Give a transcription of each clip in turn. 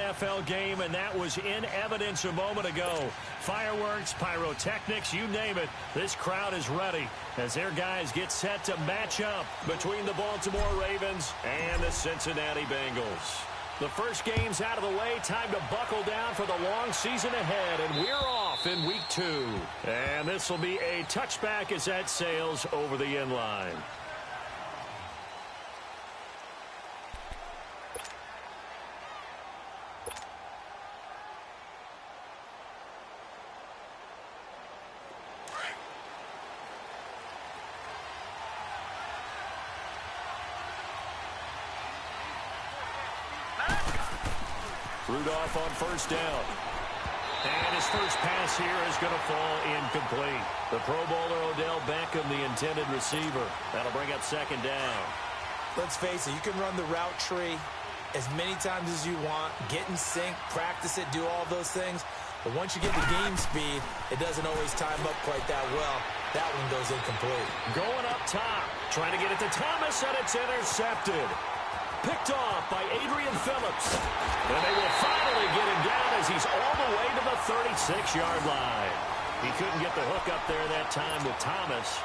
NFL game, and that was in evidence a moment ago. Fireworks, pyrotechnics, you name it. This crowd is ready as their guys get set to match up between the Baltimore Ravens and the Cincinnati Bengals. The first game's out of the way. Time to buckle down for the long season ahead, and we're off in week 2. And this will be a touchback as that sails over the end line. Rudolph on first down. And his first pass here is going to fall incomplete. The Pro Bowler Odell Beckham, the intended receiver. That'll bring up second down. Let's face it, you can run the route tree as many times as you want, get in sync, practice it, do all those things. But once you get the game speed, it doesn't always time up quite that well. That one goes incomplete. Going up top, trying to get it to Thomas, and it's intercepted. Picked off by Adrian Phillips. And they will finally get him down as he's all the way to the 36-yard line. He couldn't get the hook up there that time with Thomas.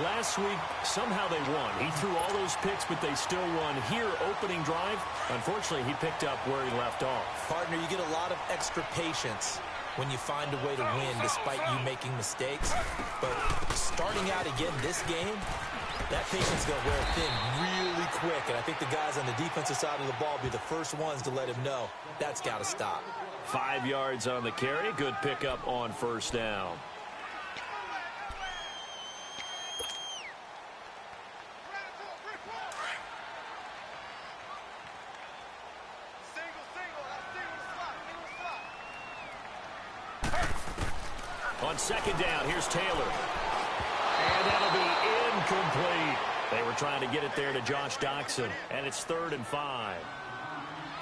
Last week, somehow they won. He threw all those picks, but they still won. Here, opening drive, unfortunately, he picked up where he left off. Partner, you get a lot of extra patience when you find a way to win despite you making mistakes. But starting out again this game, that patience is going to wear thin really quick, and I think the guys on the defensive side of the ball will be the first ones to let him know that's got to stop. 5 yards on the carry. Good pickup on first down. On second down, here's Taylor. And that'll be incomplete. They were trying to get it there to Josh Doxson, and it's 3rd and 5.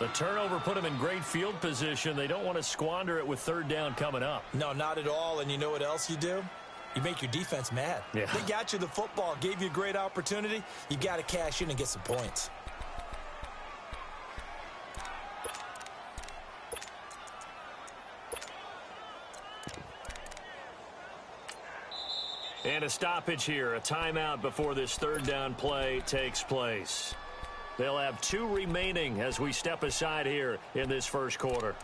The turnover put them in great field position. They don't want to squander it with 3rd down coming up. No, not at all, and you know what else you do? You make your defense mad. Yeah. They got you the football, gave you a great opportunity. You got to cash in and get some points. And a stoppage here, a timeout before this 3rd down play takes place. They'll have 2 remaining as we step aside here in this first quarter.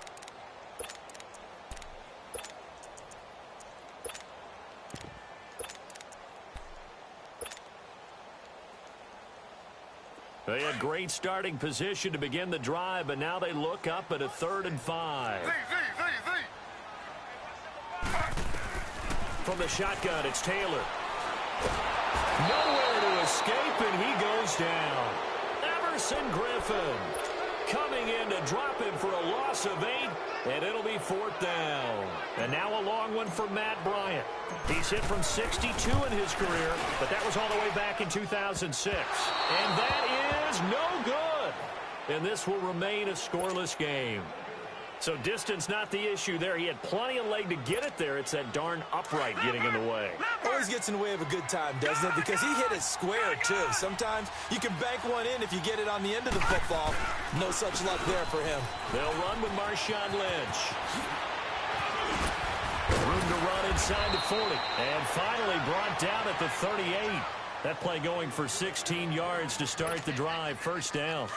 They had great starting position to begin the drive, but now they look up at a 3rd and 5. From the shotgun, it's Taylor. Nowhere to escape, and he goes down. Everson Griffin coming in to drop him for a loss of 8, and it'll be 4th down. And now a long one for Matt Bryant. He's hit from 62 in his career, but that was all the way back in 2006. And that is no good. And this will remain a scoreless game. So distance not the issue there. He had plenty of leg to get it there. It's that darn upright getting in the way. Always gets in the way of a good time, doesn't it? Because he hit it square, too. Sometimes you can bank one in if you get it on the end of the football. No such luck there for him. They'll run with Marshawn Lynch. Room to run inside the 40. And finally brought down at the 38. That play going for 16 yards to start the drive. 1st down.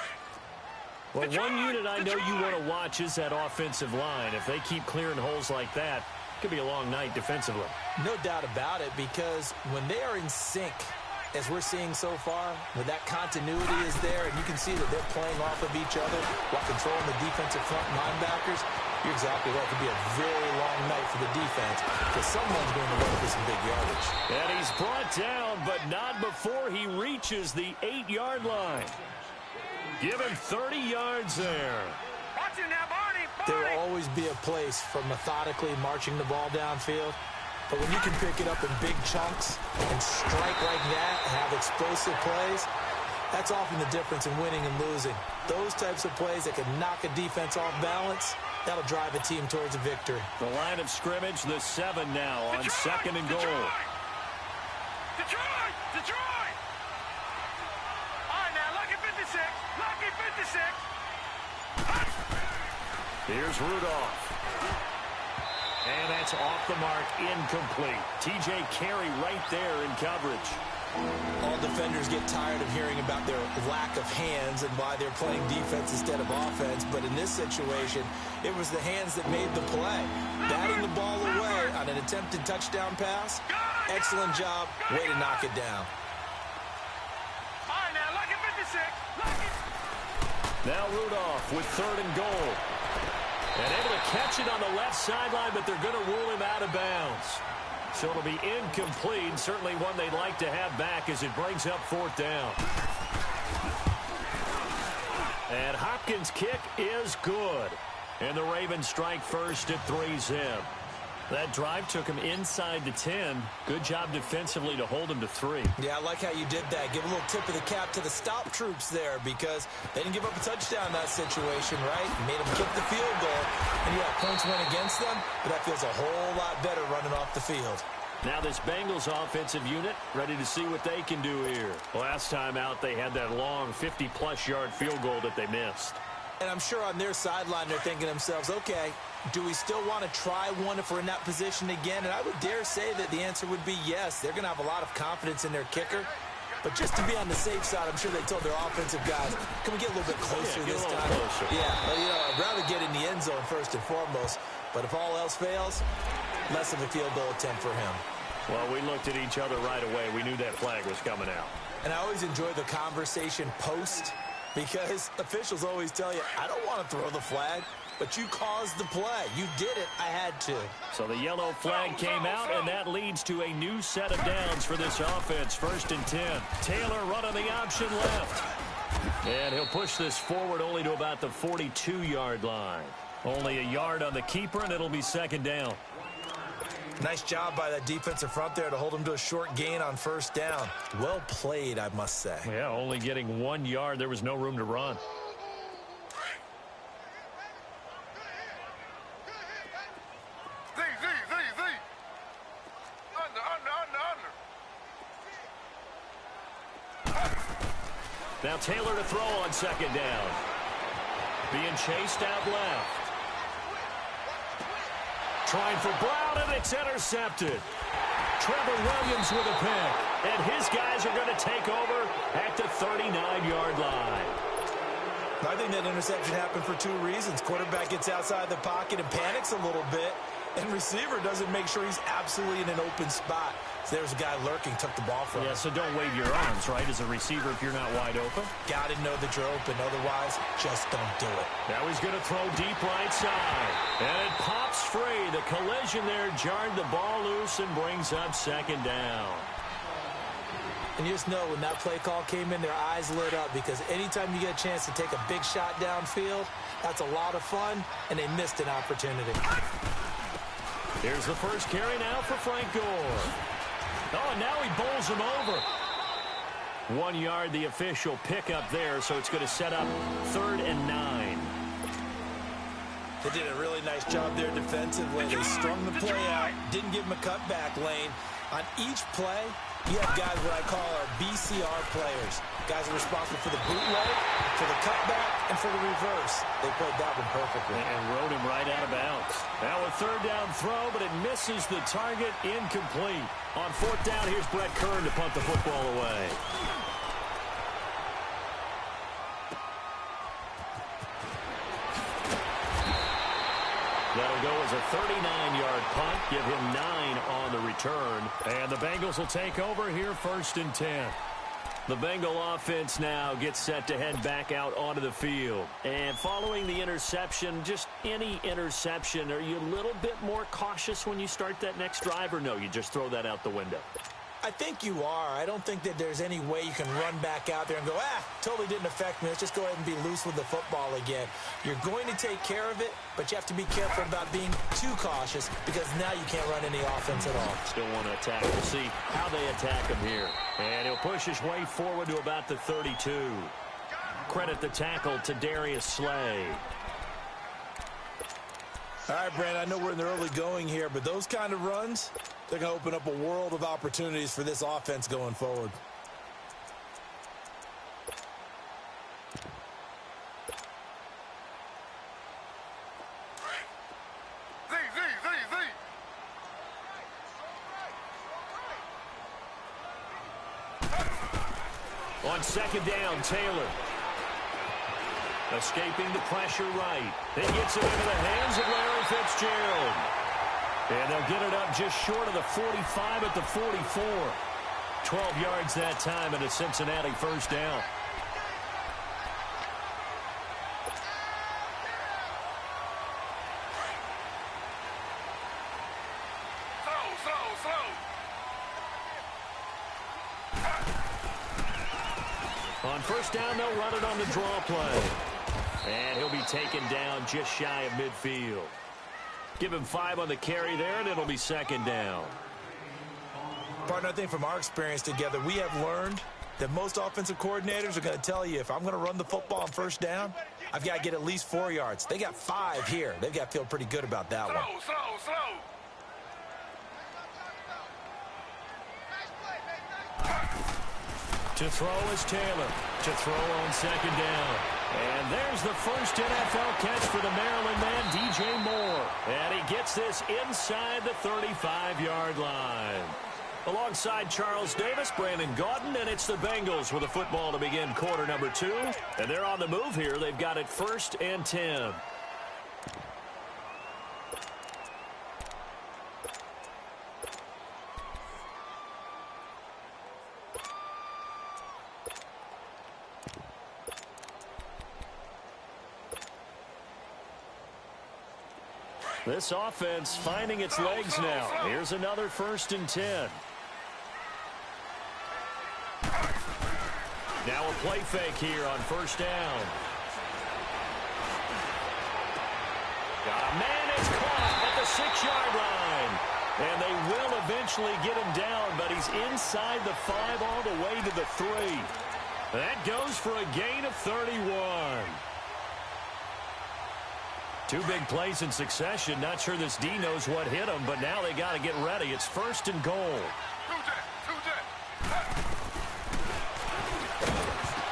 Well, one unit I know you want to watch is that offensive line. If they keep clearing holes like that, it could be a long night defensively. No doubt about it, because when they are in sync, as we're seeing so far, when that continuity is there, and you can see that they're playing off of each other while controlling the defensive front linebackers, you're exactly right. It could be a very long night for the defense because someone's going to run for some big yardage. And he's brought down, but not before he reaches the 8-yard line. Give him 30 yards there. Watch him now, Barney. There will always be a place for methodically marching the ball downfield. But when you can pick it up in big chunks and strike like that and have explosive plays, that's often the difference in winning and losing. Those types of plays that can knock a defense off balance, that'll drive a team towards a victory. The line of scrimmage, the 7 now on Detroit, 2nd and goal. Detroit! Detroit! All right, now, lucky 56. Lucky 56. Here's Rudolph. And that's off the mark, incomplete. T.J. Carey right there in coverage. All defenders get tired of hearing about their lack of hands and why they're playing defense instead of offense. But in this situation, it was the hands that made the play. Batting the ball away on an attempted touchdown pass. Excellent job. Way to knock it down. All right, now, look at 56. Look it. Now Rudolph with 3rd and goal. And able to catch it on the left sideline, but they're going to rule him out of bounds. So it'll be incomplete. Certainly one they'd like to have back as it brings up 4th down. And Hopkins' kick is good. And the Ravens strike first at 3-zip. That drive took him inside the 10. Good job defensively to hold him to 3. Yeah, I like how you did that. Give a little tip of the cap to the stop troops there because they didn't give up a touchdown in that situation, right? Made them kick the field goal. And yeah, points went against them, but that feels a whole lot better running off the field. Now this Bengals offensive unit ready to see what they can do here. Last time out, they had that long 50-plus yard field goal that they missed. And I'm sure on their sideline they're thinking to themselves, okay, do we still want to try one if we're in that position again? And I would dare say that the answer would be yes. They're going to have a lot of confidence in their kicker. But just to be on the safe side, I'm sure they told their offensive guys, can we get a little bit closer this time? Closer. Yeah, well, you know, I'd rather get in the end zone first and foremost. But if all else fails, less of a field goal attempt for him. Well, we looked at each other right away. We knew that flag was coming out. And I always enjoy the conversation post because officials always tell you, I don't want to throw the flag, but you caused the play. You did it. I had to. So the yellow flag came out, and that leads to a new set of downs for this offense. 1st and 10. Taylor running the option left. And he'll push this forward only to about the 42-yard line. Only a yard on the keeper, and it'll be 2nd down. Nice job by that defensive front there to hold him to a short gain on 1st down. Well played, I must say. Yeah, only getting 1 yard. There was no room to run. Now Taylor to throw on 2nd down. Being chased out left. Trying for Brown, and it's intercepted. Trevor Williams with a pick. And his guys are going to take over at the 39-yard line. I think that interception happened for 2 reasons. Quarterback gets outside the pocket and panics a little bit. And receiver doesn't make sure he's absolutely in an open spot. So there's a guy lurking, took the ball from him. Yeah, so don't wave your arms, right, as a receiver if you're not wide open. Got to know that you're open. Otherwise, just don't do it. Now he's going to throw deep right side. And it pops free. The collision there jarred the ball loose and brings up 2nd down. And you just know when that play call came in, their eyes lit up because anytime you get a chance to take a big shot downfield, that's a lot of fun, and they missed an opportunity. Here's the first carry now for Frank Gore. Oh, and now he bowls him over. 1 yard, the official pickup there, so it's going to set up 3rd and 9. They did a really nice job there defensively. They strung the play out, didn't give him a cutback lane. On each play, you have guys what I call our BCR players. Guys are responsible for the bootleg, for the cutback, and for the reverse. They played that one perfectly. And rode him right out of bounds. Now a 3rd down throw, but it misses the target, incomplete. On 4th down, here's Brett Kern to punt the football away. That'll go as a 39-yard punt. Give him 9 on the return. And the Bengals will take over here 1st and 10. The Bengal offense now gets set to head back out onto the field. And following the interception, just any interception, are you a little bit more cautious when you start that next drive, or no, you just throw that out the window? I think you are. I don't think that there's any way you can run back out there and go, totally didn't affect me. Let's just go ahead and be loose with the football again. You're going to take care of it, but you have to be careful about being too cautious because now you can't run any offense at all. Still want to attack. We'll see how they attack him here. And he'll push his way forward to about the 32. Credit the tackle to Darius Slay. All right, Brandon, I know we're in the early going here, but those kind of runs, they're going to open up a world of opportunities for this offense going forward. On second down, Taylor. Escaping the pressure right. It gets it into the hands of Larry Fitzgerald. And they'll get it up just short of the 45 at the 44. 12 yards that time and a Cincinnati first down. On first down, they'll run it on the draw play. And he'll be taken down just shy of midfield. Give him 5 on the carry there, and it'll be second down. Partner, I think from our experience together, we have learned that most offensive coordinators are going to tell you, if I'm going to run the football on first down, I've got to get at least 4 yards. They got 5 here. They've got to feel pretty good about that one. Slow. To throw is Taylor. To throw on second down. And there's the first NFL catch for the Maryland man, DJ Moore. And he gets this inside the 35-yard line. Alongside Charles Davis, Brandon Gaudin, and it's the Bengals with a football to begin quarter number 2. And they're on the move here. They've got it 1st and 10. This offense finding its legs now. Here's another 1st and 10. Now a play fake here on first down. Man, it's caught at the 6-yard line. And they will eventually get him down, but he's inside the 5 all the way to the 3. That goes for a gain of 31. 2 big plays in succession. Not sure this D knows what hit him, but now they got to get ready. It's 1st and goal.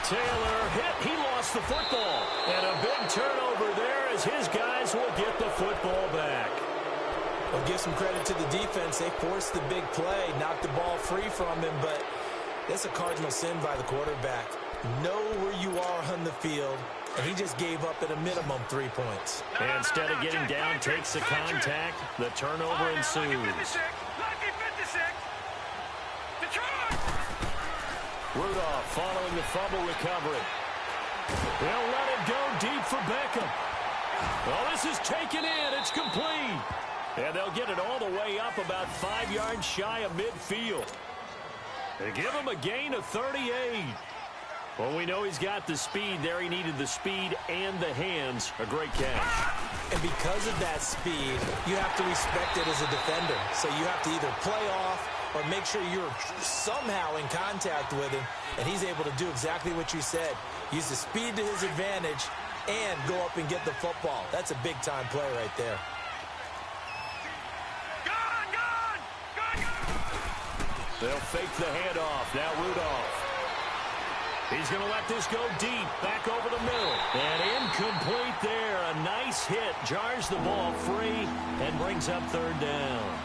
Taylor hit. He lost the football. And a big turnover there as his guys will get the football back. Well, give some credit to the defense. They forced the big play, knocked the ball free from him, but that's a cardinal sin by the quarterback. Know where you are on the field. And he just gave up at a minimum 3 points. And instead of getting down, takes the contact. The turnover ensues. Rudolph following the fumble recovery. They'll let it go deep for Beckham. Well, this is taken in. It's complete. And they'll get it all the way up about 5 yards shy of midfield. They give him a gain of 38. Well, we know he's got the speed there. He needed the speed and the hands. A great catch. And because of that speed, you have to respect it as a defender. So you have to either play off or make sure you're somehow in contact with him. And he's able to do exactly what you said. Use the speed to his advantage and go up and get the football. That's a big-time play right there. They'll fake the handoff. Now Rudolph. He's going to let this go deep, back over the middle. And incomplete there. A nice hit. Jars the ball free and brings up 3rd down.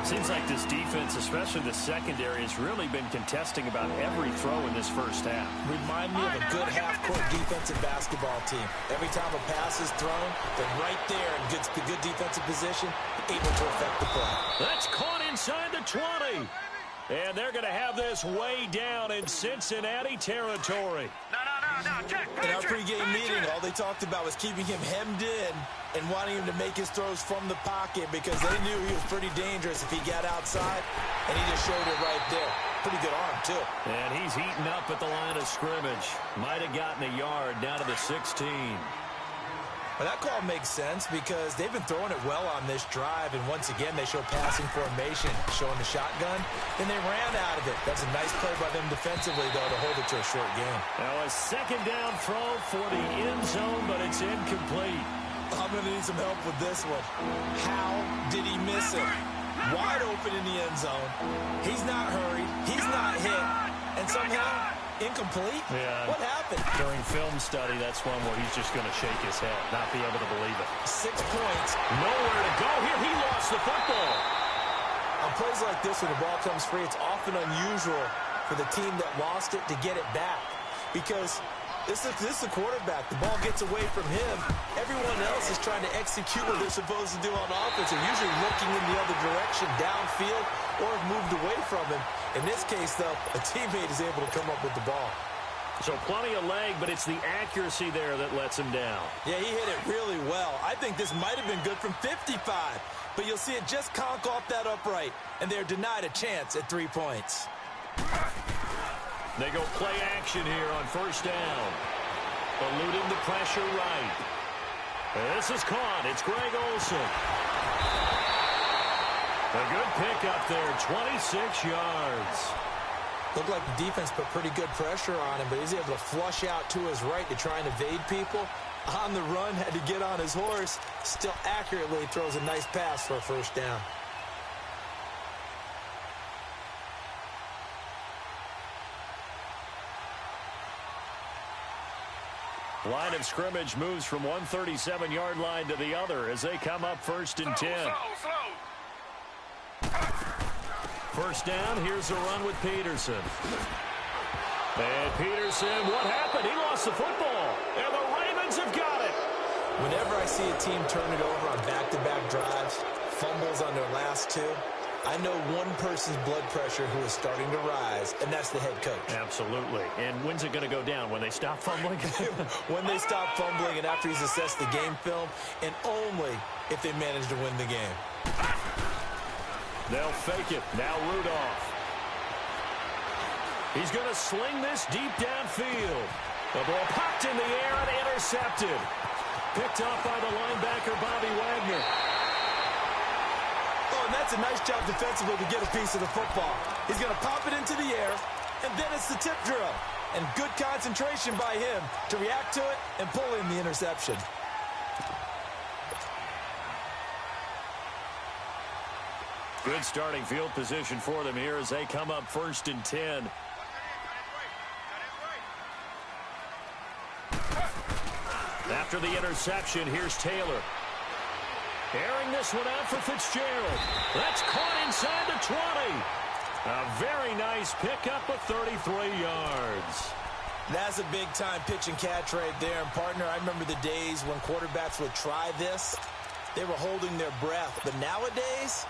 Seems like this defense, especially the secondary, has really been contesting about every throw in this first half. Remind me of a good half-court defensive basketball team. Every time a pass is thrown, they're right there in good defensive position, able to affect the play. That's caught inside the 20. And they're going to have this way down in Cincinnati territory. In our pregame meeting, all they talked about was keeping him hemmed in and wanting him to make his throws from the pocket because they knew he was pretty dangerous if he got outside, and he just showed it right there. Pretty good arm, too. And he's heating up at the line of scrimmage. Might have gotten a yard down to the 16. Well, that call makes sense because they've been throwing it well on this drive, and once again, they show passing formation, showing the shotgun, and they ran out of it. That's a nice play by them defensively, though, to hold it to a short game. Now a second down throw for the end zone, but it's incomplete. I'm going to need some help with this one. How did he miss it? Wide open in the end zone. He's not hurried. He's not hit. And somehow, incomplete? Yeah. What happened? During film study, that's one where he's just going to shake his head, not be able to believe it. 6 points. Nowhere to go here. He lost the football. On plays like this, when the ball comes free, it's often unusual for the team that lost it to get it back. Because this is a quarterback. The ball gets away from him. Everyone else is trying to execute what they're supposed to do on offense. They're usually looking in the other direction, downfield, or have moved away from him. In this case, though, a teammate is able to come up with the ball. So plenty of leg, but it's the accuracy there that lets him down. Yeah, he hit it really well. I think this might have been good from 55, but you'll see it just conk off that upright, and they're denied a chance at 3 points. They go play action here on first down. Eluding the pressure right. This is caught. It's Greg Olsen. A good pickup there, 26 yards. Looked like the defense put pretty good pressure on him, but he's able to flush out to his right to try and evade people. On the run, had to get on his horse. Still accurately throws a nice pass for a first down. Line of scrimmage moves from one 37-yard line to the other as they come up first and 10. First down, here's a run with Peterson. And Peterson, what happened? He lost the football, and the Ravens have got it. Whenever I see a team turn it over on back-to-back drives, fumbles on their last two, I know one person's blood pressure who is starting to rise, and that's the head coach. Absolutely. And when's it going to go down? When they stop fumbling? When they stop fumbling and after he's assessed the game film, and only if they manage to win the game. They'll fake it. Now Rudolph. He's going to sling this deep downfield. The ball popped in the air and intercepted. Picked off by the linebacker, Bobby Wagner. Oh, and that's a nice job defensively to get a piece of the football. He's going to pop it into the air, and then it's the tip drill. And good concentration by him to react to it and pull in the interception. Good starting field position for them here as they come up first and 10. After the interception, here's Taylor. Airing this one out for Fitzgerald. That's caught inside the 20. A very nice pickup of 33 yards. That's a big-time pitch and catch right there. And, partner, I remember the days when quarterbacks would try this. They were holding their breath. But nowadays,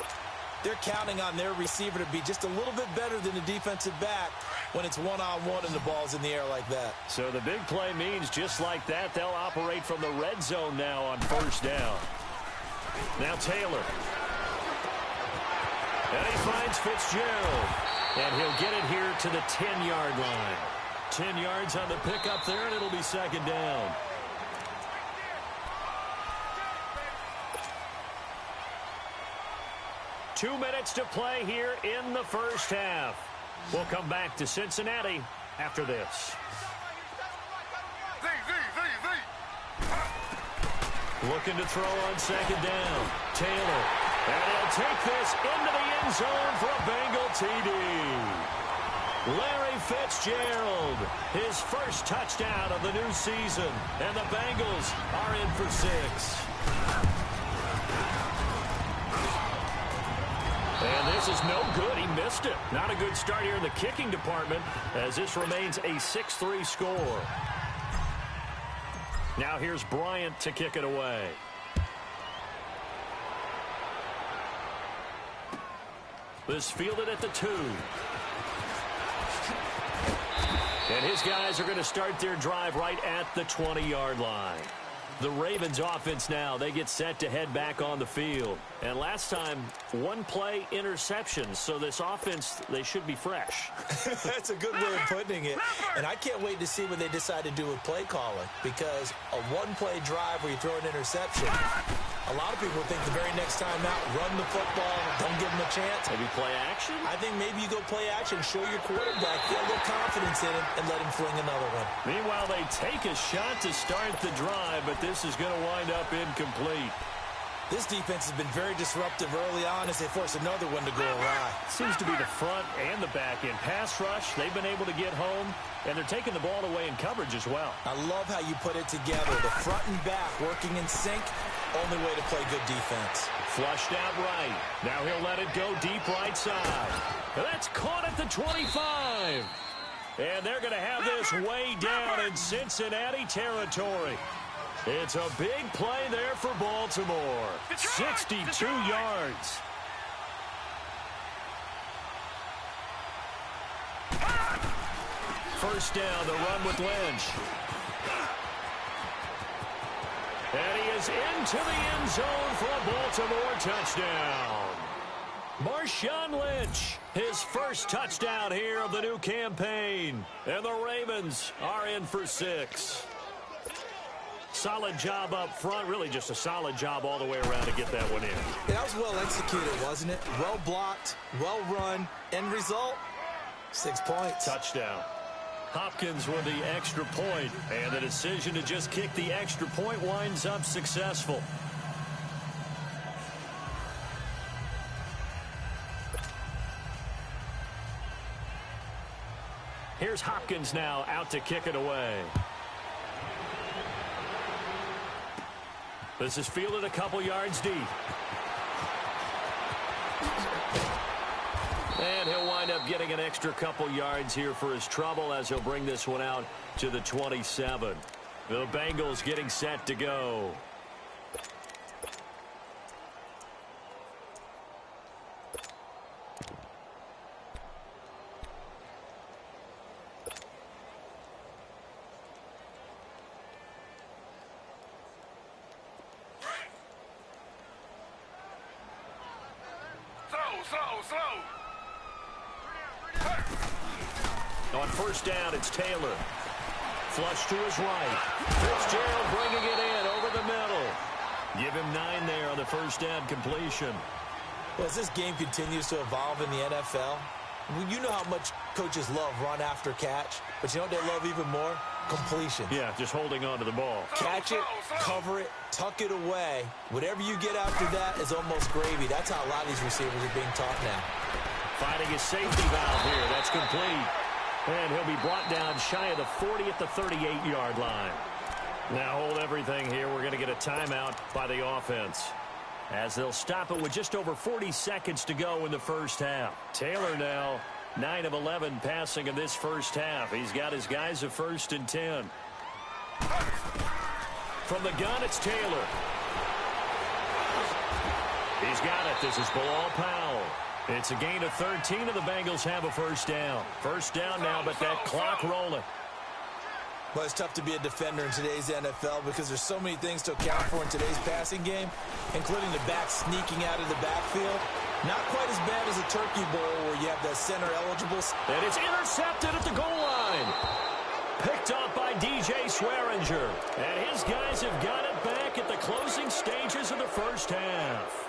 they're counting on their receiver to be just a little bit better than the defensive back when it's one-on-one and the ball's in the air like that. So the big play means just like that, they'll operate from the red zone now on first down. Now Taylor. And he finds Fitzgerald. And he'll get it here to the 10-yard line. 10 yards on the pickup there, and it'll be second down. Two minutes to play here in the first half. We'll come back to Cincinnati after this. Looking to throw on second down. Taylor. And he'll take this into the end zone for a Bengal TD. Larry Fitzgerald, his first touchdown of the new season. And the Bengals are in for 6. And this is no good. He missed it. Not a good start here in the kicking department as this remains a 6-3 score. Now here's Bryant to kick it away. This fielded at the 2. And his guys are going to start their drive right at the 20-yard line. The Ravens offense now, they get set to head back on the field. And last time, one play interception. So this offense, they should be fresh. That's a good way of putting it. And I can't wait to see what they decide to do with play calling. Because a one-play drive where you throw an interception, a lot of people think the very next time out, run the football, don't give them a chance. Maybe play action? I think maybe you go play action, show your quarterback, get a little confidence in him, and let him fling another one. Meanwhile, they take a shot to start the drive, but this is going to wind up incomplete. This defense has been very disruptive early on as they force another one to go awry. Seems to be the front and the back end. Pass rush, they've been able to get home, and they're taking the ball away in coverage as well. I love how you put it together. The front and back working in sync, only way to play good defense. Flushed out right. Now he'll let it go deep right side. That's caught at the 25. And they're going to have this way down in Cincinnati territory. It's a big play there for Baltimore. 62 yards. First down, the run with Lynch. And he is into the end zone for a Baltimore touchdown. Marshawn Lynch, his first touchdown here of the new campaign. And the Ravens are in for 6. Solid job up front. Really just a solid job all the way around to get that one in. Yeah, that was well executed, wasn't it? Well blocked, well run. End result, 6 points. Touchdown. Hopkins with the extra point, and the decision to just kick the extra point winds up successful. Here's Hopkins now out to kick it away. This is fielded a couple yards deep. And he'll wind up getting an extra couple yards here for his trouble as he'll bring this one out to the 27. The Bengals getting set to go. Slow. On first down, it's Taylor. Flush to his right. Fitzgerald bringing it in over the middle. Give him 9 there on the first down completion. Well, as this game continues to evolve in the NFL, you know how much coaches love run after catch, but you know what they love even more? Completion. Yeah, just holding on to the ball. Catch it, cover it, tuck it away. Whatever you get after that is almost gravy. That's how a lot of these receivers are being taught now. Finding his safety valve here. That's complete. And he'll be brought down shy of the 40 at the 38-yard line. Now hold everything here. We're going to get a timeout by the offense, as they'll stop it with just over 40 seconds to go in the first half. Taylor now 9 of 11 passing in this first half. He's got his guys a 1st and 10. From the gun, it's Taylor. He's got it. This is Bilal Powell. It's a gain of 13, and the Bengals have a first down. First down now, but that clock rolling. Well, it's tough to be a defender in today's NFL because there's so many things to account for in today's passing game, including the back sneaking out of the backfield. Not quite as bad as a turkey bowl where you have the center eligible. And it's intercepted at the goal line. Picked up by DJ Swearinger. And his guys have got it back at the closing stages of the first half.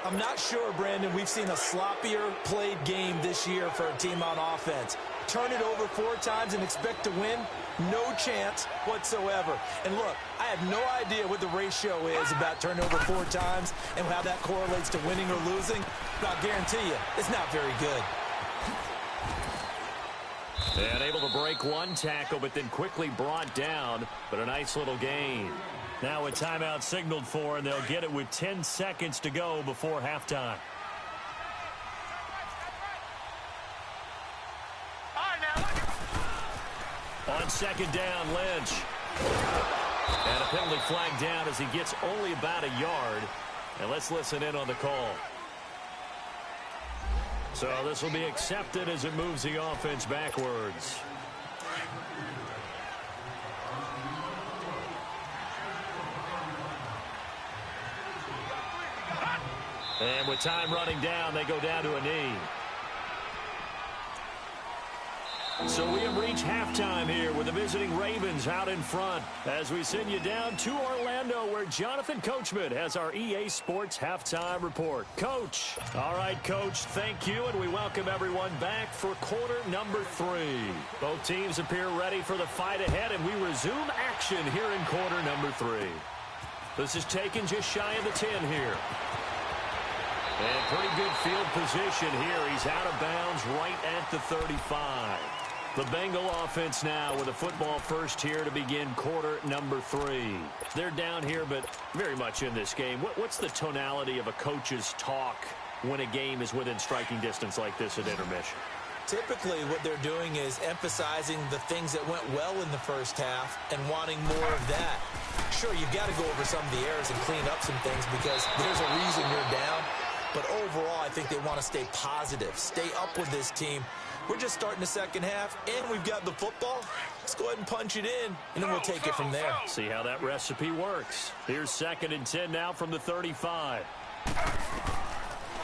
I'm not sure, Brandon, we've seen a sloppier played game this year for a team on offense. Turn it over 4 times and expect to win? No chance whatsoever. And look, I have no idea what the ratio is about turning over 4 times and how that correlates to winning or losing. But I'll guarantee you, it's not very good. And able to break one tackle, but then quickly brought down. But a nice little gain. Now a timeout signaled for, and they'll get it with 10 seconds to go before halftime. On second down, Lynch. And a penalty flag down as he gets only about a yard. And let's listen in on the call. So this will be accepted as it moves the offense backwards. And with time running down, they go down to a knee. So we have reached halftime here with the visiting Ravens out in front as we send you down to Orlando where Jonathan Coachman has our EA Sports halftime report. Coach. All right, Coach, thank you, and we welcome everyone back for quarter number 3. Both teams appear ready for the fight ahead, and we resume action here in quarter number 3. This is taken just shy of the 10 here. And pretty good field position here. He's out of bounds right at the 35. The Bengal offense now with a football first here to begin quarter number 3. They're down here, but very much in this game. What's the tonality of a coach's talk when a game is within striking distance like this at intermission? Typically, what they're doing is emphasizing the things that went well in the first half and wanting more of that. Sure, you've got to go over some of the errors and clean up some things because there's a reason you're down. But overall, I think they want to stay positive, stay up with this team. We're just starting the second half, and we've got the football. Let's go ahead and punch it in, and then we'll take it from there. See how that recipe works. Here's 2nd and 10 now from the 35.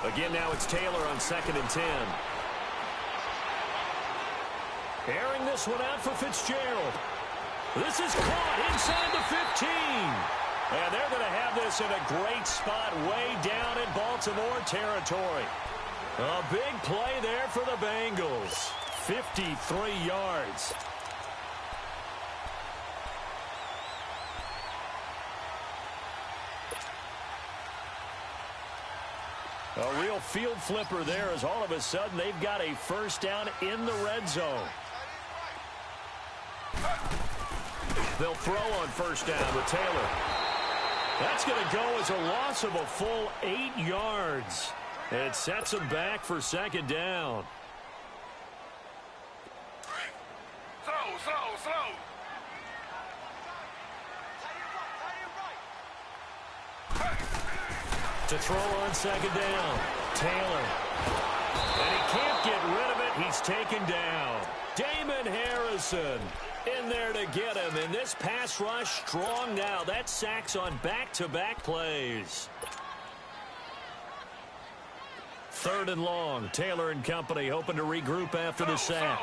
Again, now it's Taylor on 2nd and 10. Airing this one out for Fitzgerald. This is caught inside the 15. And they're going to have this in a great spot way down in Baltimore territory. A big play there for the Bengals. 53 yards. A real field flipper there as all of a sudden they've got a first down in the red zone. They'll throw on first down with Taylor. That's going to go as a loss of a full 8 yards. It sets them back for 2nd down. Slow. To throw on 2nd down, Taylor. And he can't get rid of it. He's taken down. Damon Harrison in there to get him. And this pass rush strong now. That's sacks on back-to-back plays. 3rd and long. Taylor and company hoping to regroup after the sack.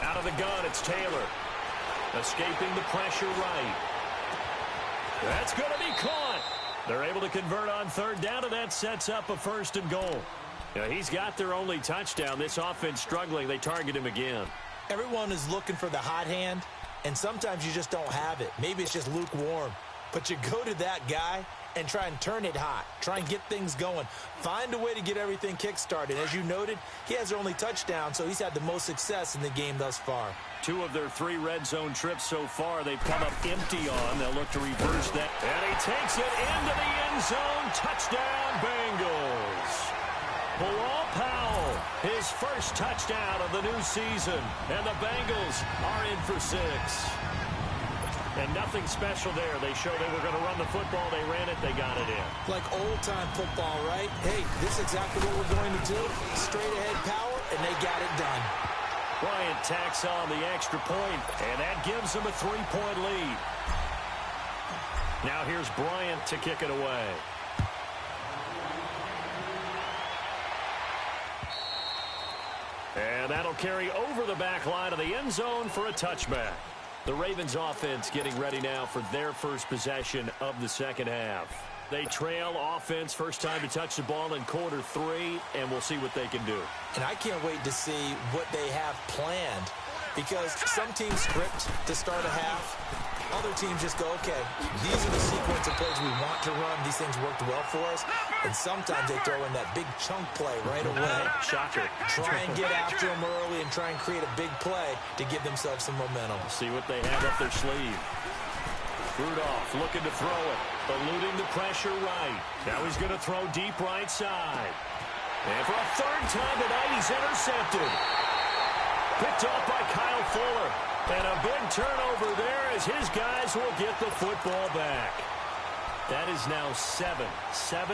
Out of the gun, it's Taylor. Escaping the pressure right. That's going to be caught. They're able to convert on 3rd down, and that sets up a 1st and goal. Now, he's got their only touchdown. This offense struggling. They target him again. Everyone is looking for the hot hand, and sometimes you just don't have it. Maybe it's just lukewarm. But you go to that guy and try and turn it hot. Try and get things going. Find a way to get everything kick-started. As you noted, he has their only touchdown, so he's had the most success in the game thus far. 2 of their 3 red zone trips so far, they've come up empty on. They'll look to reverse that. And he takes it into the end zone. Touchdown, Bengals. Bilal Powell, his first touchdown of the new season. And the Bengals are in for 6. And nothing special there. They showed they were going to run the football. They ran it. They got it in. Like old-time football, right? Hey, this is exactly what we're going to do. Straight-ahead power, and they got it done. Bryant tacks on the extra point, and that gives them a 3-point lead. Now here's Bryant to kick it away. And that'll carry over the back line of the end zone for a touchback. The Ravens offense getting ready now for their first possession of the second half. They trail offense, first time to touch the ball in quarter 3, and we'll see what they can do. And I can't wait to see what they have planned, because some teams script to start a half. Other teams just go, okay, these are the sequence of plays we want to run. These things worked well for us. And sometimes they throw in that big chunk play right away. Shocker. Try and get after them early and try and create a big play to give themselves some momentum. See what they have up their sleeve. Rudolph looking to throw it, eluding the pressure right. Now he's going to throw deep right side. And for a 3rd time tonight, he's intercepted. Picked off by Kyle Fuller. And a big turnover there as his guys will get the football back. That is now 7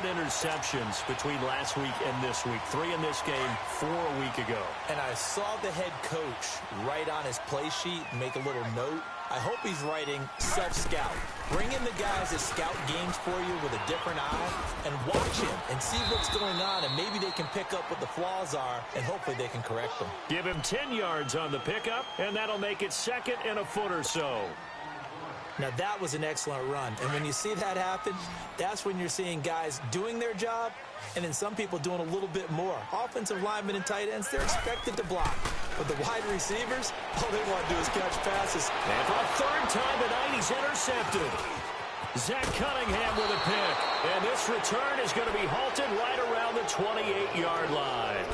interceptions between last week and this week. 3 in this game, 4 a week ago. And I saw the head coach write on his play sheet, make a little note. I hope he's writing self-scout. Bring in the guys that scout games for you with a different eye and watch him and see what's going on, and maybe they can pick up what the flaws are, and hopefully they can correct them. Give him 10 yards on the pickup, and that'll make it 2nd and a foot or so. Now, that was an excellent run. And when you see that happen, that's when you're seeing guys doing their job and then some people doing a little bit more. Offensive linemen and tight ends, they're expected to block. But the wide receivers, all they want to do is catch passes. And for a 3rd time tonight, he's intercepted. Zach Cunningham with a pick. And this return is going to be halted right around the 28-yard line.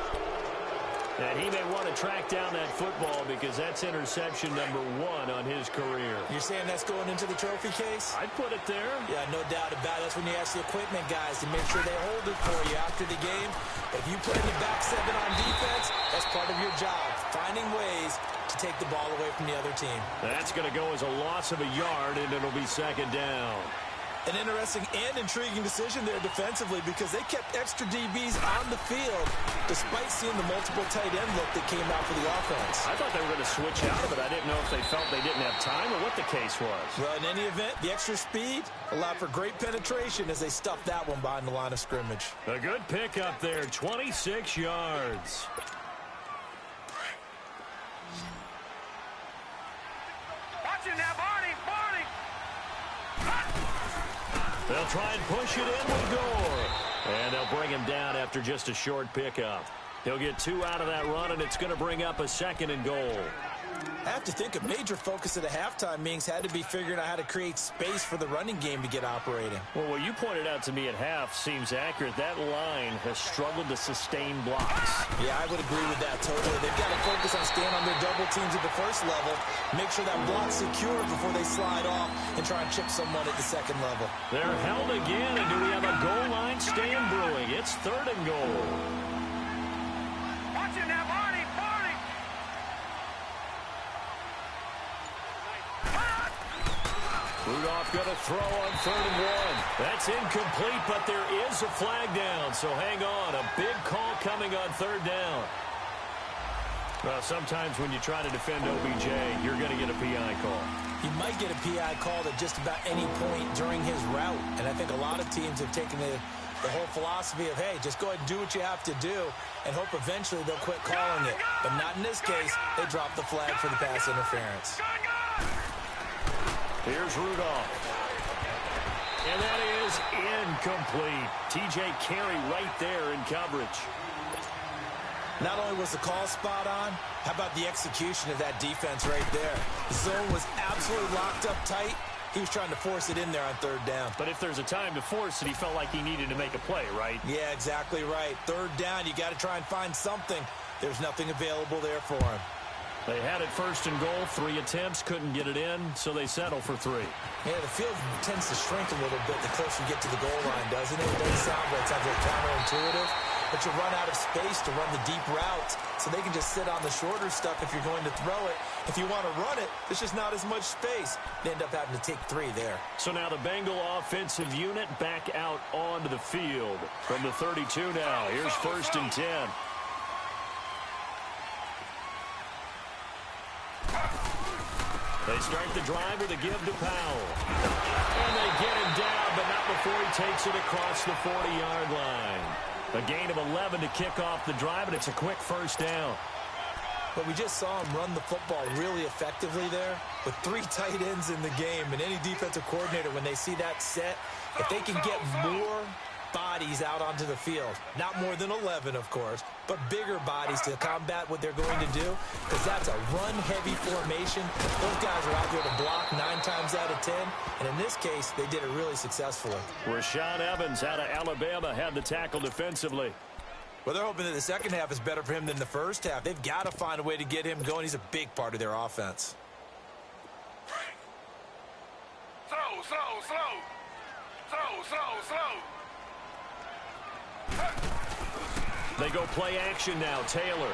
And he may want to track down that football because that's interception number 1 on his career. You're saying that's going into the trophy case? I'd put it there. Yeah, no doubt about it. That's when you ask the equipment guys to make sure they hold it for you after the game. If you play the back 7 on defense, that's part of your job, finding ways to take the ball away from the other team. That's going to go as a loss of a yard, and it'll be second down. An interesting and intriguing decision there defensively because they kept extra DBs on the field despite seeing the multiple tight end look that came out for the offense. I thought they were going to switch out of it. I didn't know if they felt they didn't have time or what the case was. Well, in any event, the extra speed allowed for great penetration as they stuffed that one behind the line of scrimmage. A good pick up there, 26 yards. Watch it now, Barney. Barney. They'll try and push it in with Gore. And they'll bring him down after just a short pickup. He'll get 2 out of that run, and it's going to bring up a 2nd and goal. I have to think a major focus at the halftime meetings had to be figuring out how to create space for the running game to get operating. Well, what you pointed out to me at half seems accurate. That line has struggled to sustain blocks. Yeah, I would agree with that totally. They've got to focus on staying on their double teams at the first level, make sure that block's secure before they slide off and try and chip someone at the second level. They're held again, and do we have a goal line stand brewing? It's 3rd and goal. Watch it now, Barney. Barney. Rudolph going to throw on 3rd and 1. That's incomplete, but there is a flag down, so hang on. A big call coming on 3rd down. Well, sometimes when you try to defend OBJ, you're going to get a PI call. You might get a PI called at just about any point during his route, and I think a lot of teams have taken the whole philosophy of, hey, just go ahead and do what you have to do and hope eventually they'll quit calling it. But not in this case. They dropped the flag for the pass interference. Here's Rudolph. And that is incomplete. TJ Carey right there in coverage. Not only was the call spot on, how about the execution of that defense right there? The zone was absolutely locked up tight. He was trying to force it in there on 3rd down. But if there's a time to force it, he felt like he needed to make a play, right? Yeah, exactly right. 3rd down, you got to try and find something. There's nothing available there for him. They had it 1st and goal, 3 attempts, couldn't get it in, so they settle for 3. Yeah, the field tends to shrink a little bit the closer you get to the goal line, doesn't it? It doesn't sound right. It sounds like counterintuitive. But you run out of space to run the deep routes, so they can just sit on the shorter stuff if you're going to throw it. If you want to run it, there's just not as much space. They end up having to take 3 there. So now the Bengal offensive unit back out onto the field from the 32 now. Here's 1st and 10. They start the drive with a give to Powell. And they get him down, but not before he takes it across the 40-yard line. A gain of 11 to kick off the drive, and it's a quick 1st down. But we just saw him run the football really effectively there with 3 tight ends in the game. And any defensive coordinator, when they see that set, if they can get more bodies out onto the field, not more than 11, of course, but bigger bodies to combat what they're going to do, because that's a run-heavy formation. Those guys are out there to block 9 times out of 10, and in this case, they did it really successfully. Rashaan Evans out of Alabama had the tackle defensively. Well, they're hoping that the second half is better for him than the first half. They've got to find a way to get him going. He's a big part of their offense. Slow, slow, slow. Slow, slow, slow. They go play action now. Taylor.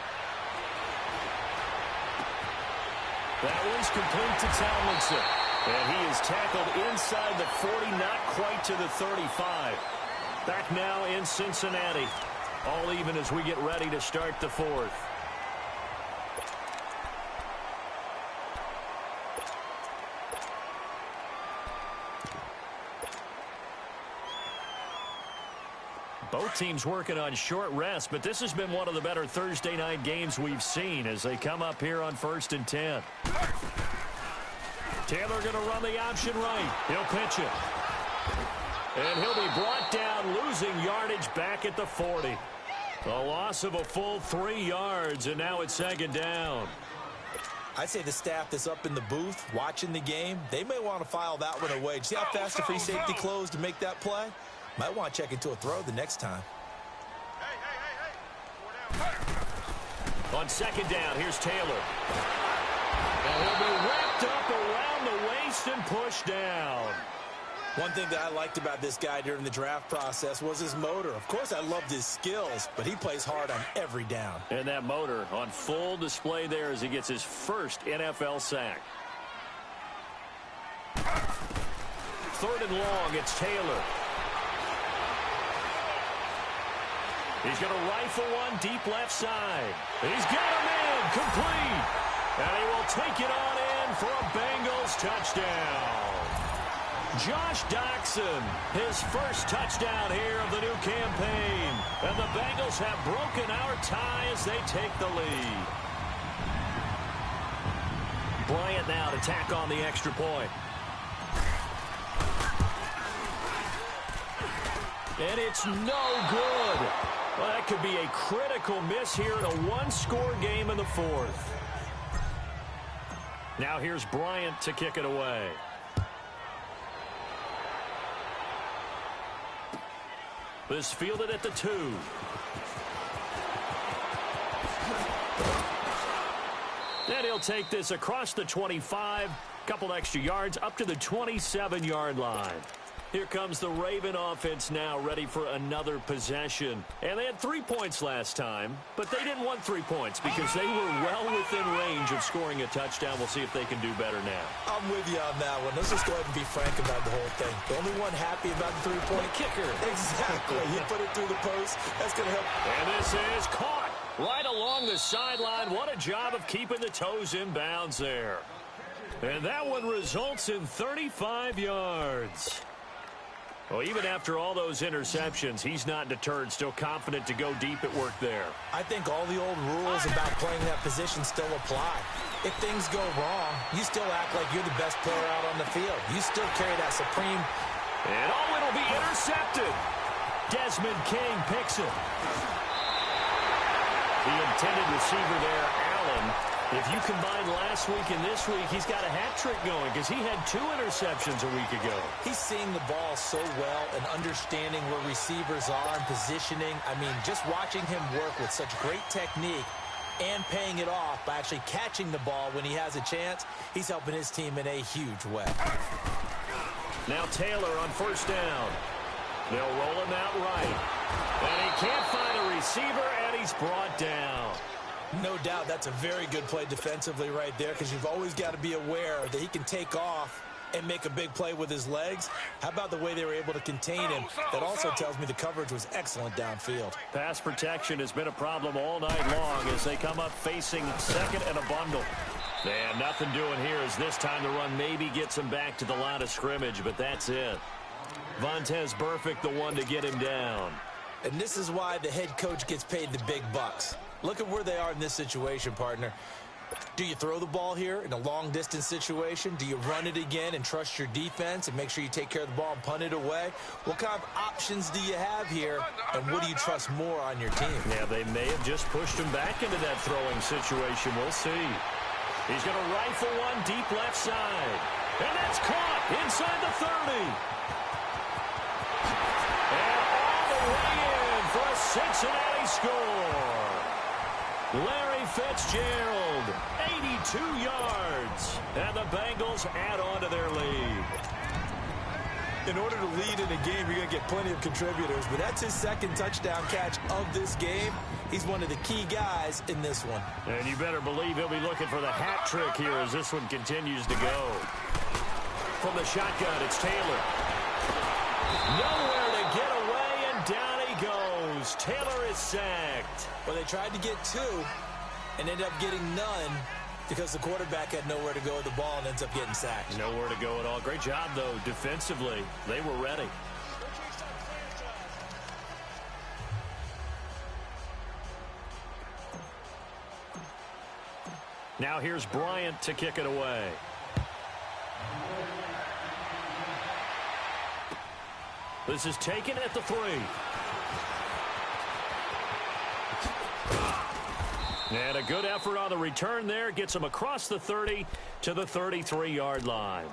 That one's complete to Tomlinson. And he is tackled inside the 40, not quite to the 35. Back now in Cincinnati. All even as we get ready to start the 4th. Both teams working on short rest, but this has been one of the better Thursday night games we've seen as they come up here on 1st and 10. Taylor going to run the option right. He'll pitch it. And he'll be brought down, losing yardage back at the 40. A loss of a full 3 yards, and now it's 2nd down. I'd say the staff that's up in the booth watching the game, they may want to file that one away. See how fast the free safety closed to make that play? Might want to check into a throw the next time. On second down, here's Taylor. And he'll be wrapped up around the waist and pushed down. One thing that I liked about this guy during the draft process was his motor. Of course, I loved his skills, but he plays hard on every down. And that motor on full display there as he gets his first NFL sack. Third and long, it's Taylor. He's going to rifle one deep left side. He's got him in, complete. And he will take it on in for a Bengals touchdown. Josh Doxson, his first touchdown here of the new campaign. And the Bengals have broken our tie as they take the lead. Bryant now to tack on the extra point. And it's no good. Well, that could be a critical miss here in a one-score game in the fourth. Now here's Bryant to kick it away. This fielded at the 2. Then he'll take this across the 25. Couple extra yards up to the 27-yard line. Here comes the Raven offense now, ready for another possession. And they had 3 points last time, but they didn't want 3 points because they were well within range of scoring a touchdown. We'll see if they can do better now. I'm with you on that one. Let's just go ahead and be frank about the whole thing. The only one happy about the three-point kicker. Exactly. You put it through the post. That's going to help. And this is caught right along the sideline. What a job of keeping the toes in bounds there. And that one results in 35 yards. Well, even after all those interceptions, he's not deterred, still confident to go deep at work there. I think all the old rules about playing that position still apply. If things go wrong, you still act like you're the best player out on the field. You still carry that supreme. And oh, it'll be intercepted. Desmond King picks it. The intended receiver there, Allen. If you combine last week and this week, he's got a hat trick going because he had 2 interceptions a week ago. He's seeing the ball so well and understanding where receivers are and positioning. I mean, just watching him work with such great technique and paying it off by actually catching the ball when he has a chance, he's helping his team in a huge way. Now Taylor on first down. They'll roll him out right. And he can't find a receiver, and he's brought down. No doubt that's a very good play defensively right there because you've always got to be aware that he can take off and make a big play with his legs. How about the way they were able to contain him? That also tells me the coverage was excellent downfield. Pass protection has been a problem all night long as they come up facing second and a bundle. And nothing doing here as this time the run maybe gets him back to the line of scrimmage, but that's it. Vontaze Burfict the one to get him down. And this is why the head coach gets paid the big bucks. Look at where they are in this situation, partner. Do you throw the ball here in a long-distance situation? Do you run it again and trust your defense and make sure you take care of the ball and punt it away? What kind of options do you have here, and what do you trust more on your team? Yeah, they may have just pushed him back into that throwing situation. We'll see. He's going to rifle one deep left side. And that's caught inside the 30. And all the way in for a Cincinnati score. Larry Fitzgerald, 82 yards. And the Bengals add on to their lead. In order to lead in a game, you're going to get plenty of contributors, but that's his second touchdown catch of this game. He's one of the key guys in this one. And you better believe he'll be looking for the hat trick here as this one continues to go. From the shotgun, it's Taylor. Nowhere to get away, and down he goes. Taylor is sacked. Well, they tried to get 2 and ended up getting none because the quarterback had nowhere to go with the ball and ends up getting sacked. Nowhere to go at all. Great job, though, defensively. They were ready. Now here's Bryant to kick it away. This is taken at the 3. And a good effort on the return there. Gets them across the 30 to the 33-yard line.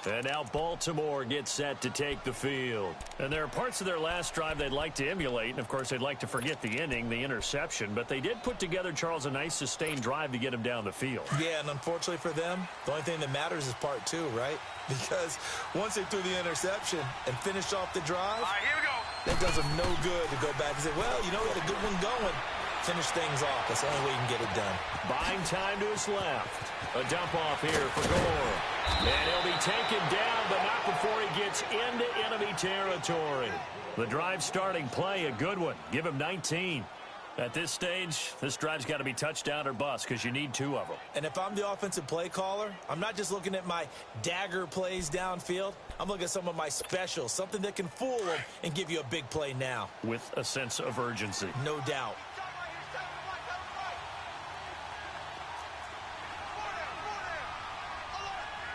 And now Baltimore gets set to take the field. And there are parts of their last drive they'd like to emulate. And, of course, they'd like to forget the inning, the interception. But they did put together, Charles, a nice sustained drive to get him down the field. Yeah, and unfortunately for them, the only thing that matters is part two, right? Because once they threw the interception and finished off the drive, All right, here we go. that does them no good to go back and say, well, you know, we had a good one going. Finish things off. That's the only way you can get it done. Buying time to his left. A dump off here for Gore. And he'll be taken down, but not before he gets into enemy territory. The drive starting play, a good one. Give him 19. At this stage, this drive's got to be touchdown or bust because you need 2 of them. And if I'm the offensive play caller, I'm not just looking at my dagger plays downfield. I'm looking at some of my specials, something that can fool them and give you a big play now. With a sense of urgency. No doubt.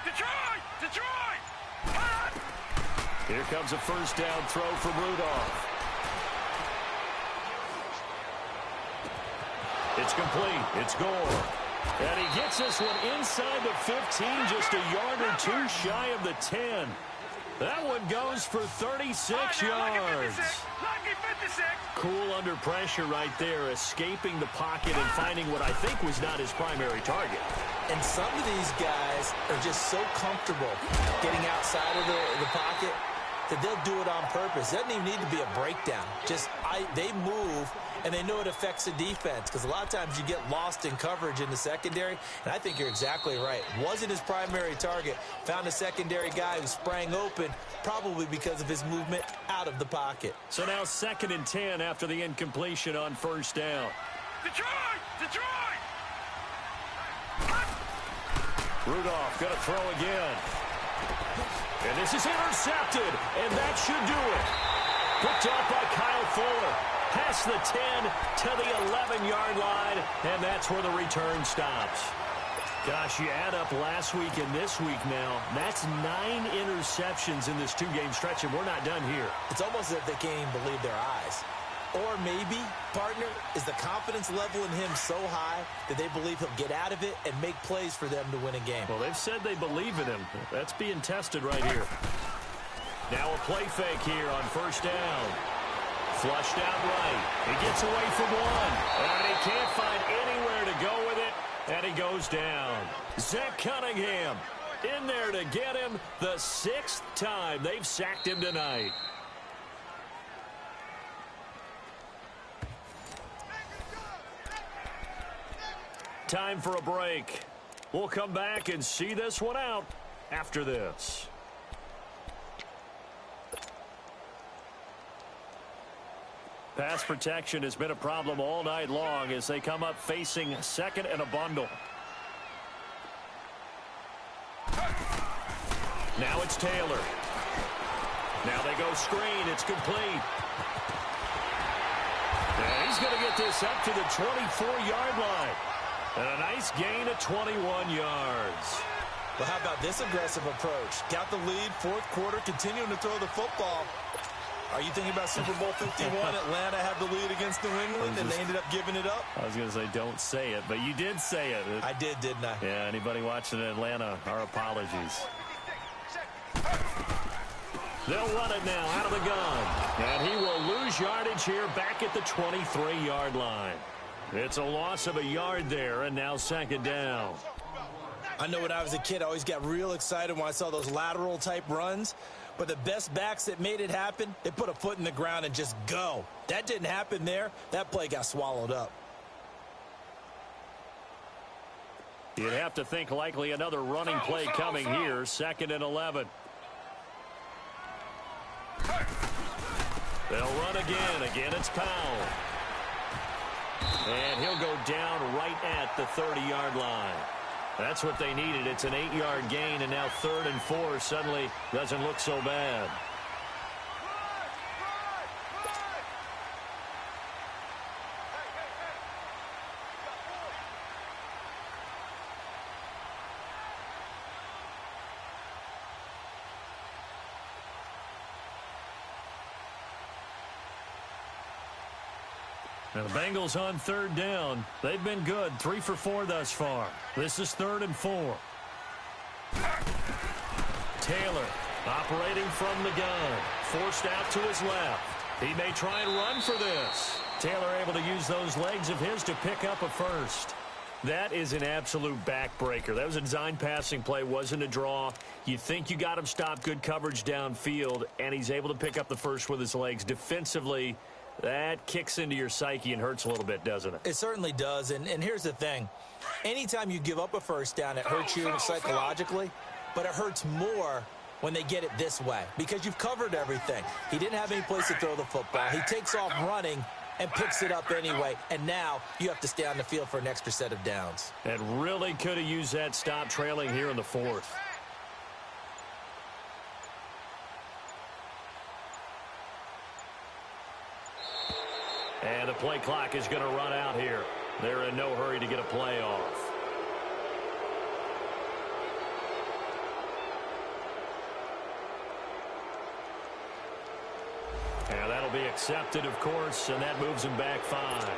Detroit! Detroit! Hot! Here comes a first down throw from Rudolph. It's complete. It's Gore. And he gets this one inside the 15, just a yard or 2 shy of the 10. That one goes for 36 yards. Lucky 56. Cool under pressure right there, escaping the pocket and finding what I think was not his primary target. And some of these guys are just so comfortable getting outside of the pocket that they'll do it on purpose. It doesn't even need to be a breakdown. They move, and they know it affects the defense because a lot of times you get lost in coverage in the secondary, and I think you're exactly right. Wasn't his primary target. Found a secondary guy who sprang open, probably because of his movement out of the pocket. So now 2nd and 10 after the incompletion on first down. Detroit! Detroit! Rudolph going to throw again. And this is intercepted, and that should do it. Picked off by Kyle Fuller. Past the 10 to the 11-yard line, and that's where the return stops. Gosh, you add up last week and this week now, that's 9 interceptions in this 2-game stretch, and we're not done here. It's almost as if they can't even believe their eyes. Or maybe, partner, is the confidence level in him so high that they believe he'll get out of it and make plays for them to win a game. Well, they've said they believe in him. That's being tested right here. Now a play fake here on first down. Flushed out right. He gets away from one. And he can't find anywhere to go with it. And he goes down. Zach Cunningham in there to get him the 6th time they've sacked him tonight. Time for a break. We'll come back and see this one out after this. Pass protection has been a problem all night long as they come up facing 2nd and a bundle. Now it's Taylor. Now they go screen. It's complete. And he's going to get this up to the 24-yard line. And a nice gain of 21 yards. Well, how about this aggressive approach? Got the lead, 4th quarter, continuing to throw the football. Are you thinking about Super Bowl 51? Atlanta had the lead against New England, and they ended up giving it up? I was going to say, don't say it, but you did say it. I did, didn't I? Yeah, anybody watching in Atlanta, our apologies. They'll run it now out of the gun. And he will lose yardage here back at the 23-yard line. It's a loss of a yard there, and now 2nd down. I know when I was a kid, I always got real excited when I saw those lateral-type runs. But the best backs that made it happen, they put a foot in the ground and just go. That didn't happen there. That play got swallowed up. You'd have to think likely another running play coming here. 2nd and 11. They'll run again. Again, it's Powell. And he'll go down right at the 30-yard line. That's what they needed. It's an 8-yard gain, and now 3rd and 4 suddenly doesn't look so bad. Now the Bengals on third down. They've been good, 3 for 4 thus far. This is 3rd and 4. Taylor operating from the gun. Forced out to his left. He may try and run for this. Taylor able to use those legs of his to pick up a first. That is an absolute backbreaker. That was a design passing play, wasn't a draw. You think you got him stopped, good coverage downfield, and he's able to pick up the first with his legs. Defensively, that kicks into your psyche and hurts a little bit, doesn't it? It certainly does, and here's the thing. Anytime you give up a first down, it hurts you psychologically, but it hurts more when they get it this way because you've covered everything. He didn't have any place to throw the football. He takes off running and picks it up anyway, and now you have to stay on the field for an extra set of downs. And really could have used that stop trailing here in the 4th. And the play clock is going to run out here. They're in no hurry to get a play off. And that'll be accepted, of course, and that moves him back 5.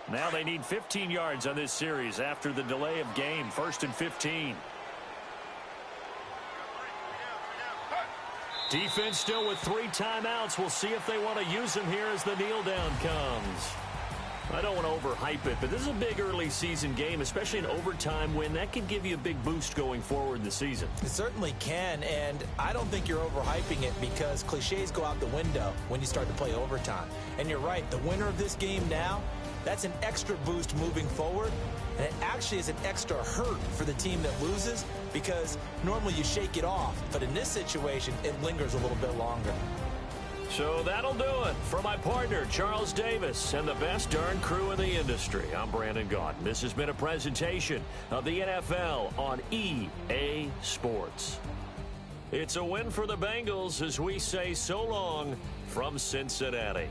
Now they need 15 yards on this series after the delay of game. 1st and 15. Defense still with 3 timeouts. We'll see if they want to use them here as the kneel down comes. I don't want to overhype it, but this is a big early season game, especially an overtime win. That could give you a big boost going forward in the season. It certainly can, and I don't think you're overhyping it because cliches go out the window when you start to play overtime. And you're right, the winner of this game now, that's an extra boost moving forward, and it actually is an extra hurt for the team that loses because normally you shake it off, but in this situation, it lingers a little bit longer. So that'll do it for my partner, Charles Davis, and the best darn crew in the industry. I'm Brandon Gaudin. This has been a presentation of the NFL on EA Sports. It's a win for the Bengals as we say so long from Cincinnati.